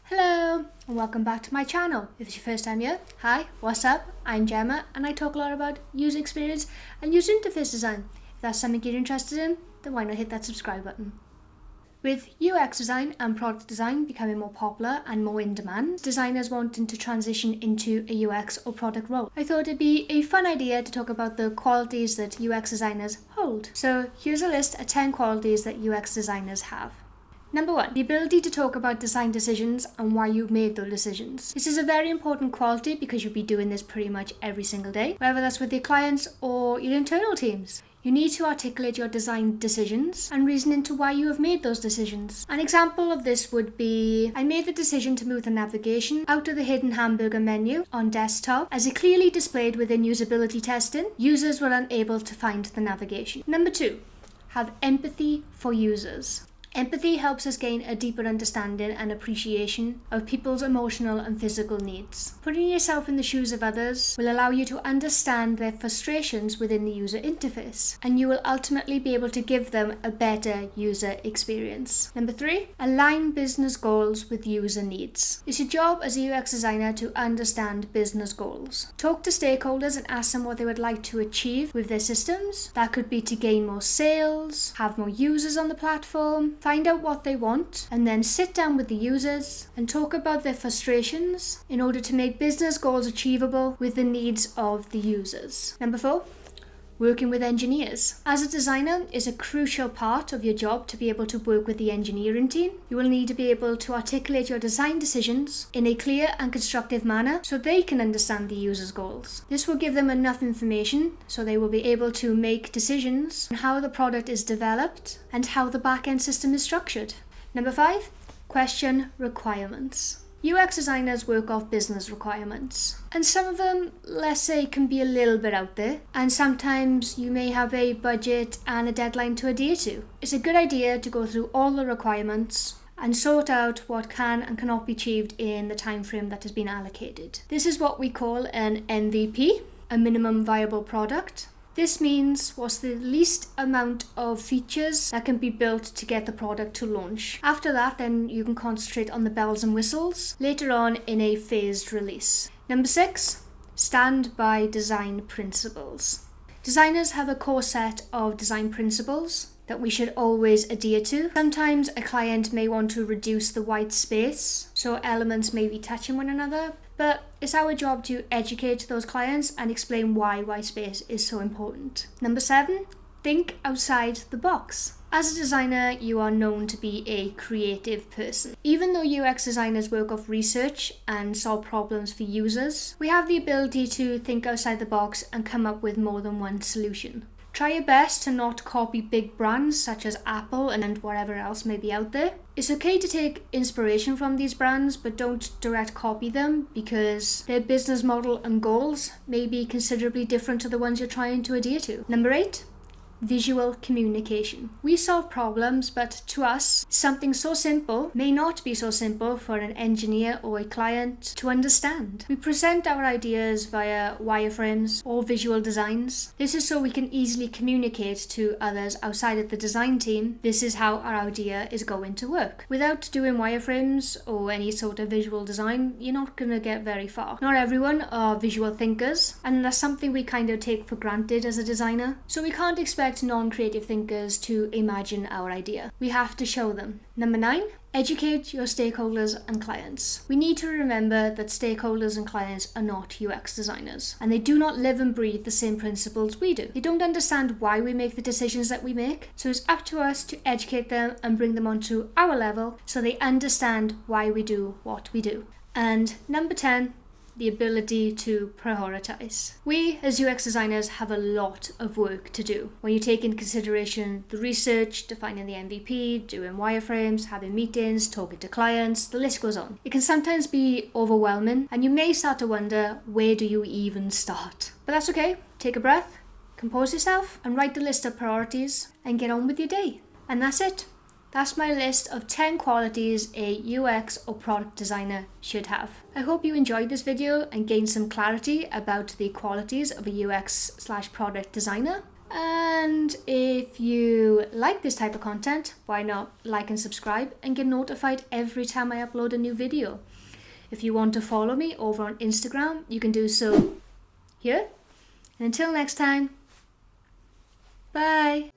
Hello and welcome back to my channel. If it's your first time here, hi, what's up? I'm Gemma and I talk a lot about user experience and user interface design. If that's something you're interested in, then why not hit that subscribe button. With UX design and product design becoming more popular and more in demand, designers wanting to transition into a UX or product role, I thought it'd be a fun idea to talk about the qualities that UX designers hold. So here's a list of 10 qualities that UX designers have. Number 1, the ability to talk about design decisions and why you've made those decisions. This is a very important quality because you'll be doing this pretty much every single day, whether that's with your clients or your internal teams. You need to articulate your design decisions and reason into why you have made those decisions. An example of this would be, I made the decision to move the navigation out of the hidden hamburger menu on desktop as it clearly displayed within usability testing. Users were unable to find the navigation. Number 2, have empathy for users. Empathy helps us gain a deeper understanding and appreciation of people's emotional and physical needs. Putting yourself in the shoes of others will allow you to understand their frustrations within the user interface, and you will ultimately be able to give them a better user experience. Number 3, align business goals with user needs. It's your job as a UX designer to understand business goals. Talk to stakeholders and ask them what they would like to achieve with their systems. That could be to gain more sales, have more users on the platform. Find out what they want and then sit down with the users and talk about their frustrations in order to make business goals achievable with the needs of the users. Number 4, working with engineers. As a designer, it's a crucial part of your job to be able to work with the engineering team. You will need to be able to articulate your design decisions in a clear and constructive manner so they can understand the user's goals. This will give them enough information so they will be able to make decisions on how the product is developed and how the back-end system is structured. Number 5, question requirements. UX designers work off business requirements, and some of them, let's say, can be a little bit out there, and sometimes you may have a budget and a deadline to adhere to. It's a good idea to go through all the requirements and sort out what can and cannot be achieved in the time frame that has been allocated. This is what we call an MVP, a minimum viable product. This means what's the least amount of features that can be built to get the product to launch. After that, then you can concentrate on the bells and whistles later on in a phased release. Number 6, stand by design principles. Designers have a core set of design principles that we should always adhere to. Sometimes a client may want to reduce the white space, so elements may be touching one another, but it's our job to educate those clients and explain why white space is so important. Number 7, think outside the box. As a designer, you are known to be a creative person. Even though UX designers work off research and solve problems for users, we have the ability to think outside the box and come up with more than one solution. Try your best to not copy big brands such as Apple and whatever else may be out there. It's okay to take inspiration from these brands, but don't direct copy them because their business model and goals may be considerably different to the ones you're trying to adhere to. Number 8, visual communication. We solve problems, but to us, something so simple may not be so simple for an engineer or a client to understand. We present our ideas via wireframes or visual designs. This is so we can easily communicate to others outside of the design team. This is how our idea is going to work. Without doing wireframes or any sort of visual design, you're not going to get very far. Not everyone are visual thinkers, and that's something we kind of take for granted as a designer. So we can't expect non-creative thinkers to imagine our idea. We have to show them. Number 9, educate your stakeholders and clients. We need to remember that stakeholders and clients are not UX designers, and they do not live and breathe the same principles we do. They don't understand why we make the decisions that we make, so it's up to us to educate them and bring them onto our level so they understand why we do what we do. And number 10, the ability to prioritize. We as UX designers have a lot of work to do. When you take into consideration the research, defining the MVP, doing wireframes, having meetings, talking to clients, the list goes on. It can sometimes be overwhelming and you may start to wonder, where do you even start? But that's okay. Take a breath, compose yourself and write the list of priorities and get on with your day. And that's it. That's my list of 10 qualities a UX or product designer should have. I hope you enjoyed this video and gained some clarity about the qualities of a UX/product designer. And if you like this type of content, why not like and subscribe and get notified every time I upload a new video. If you want to follow me over on Instagram, you can do so here. And until next time, bye.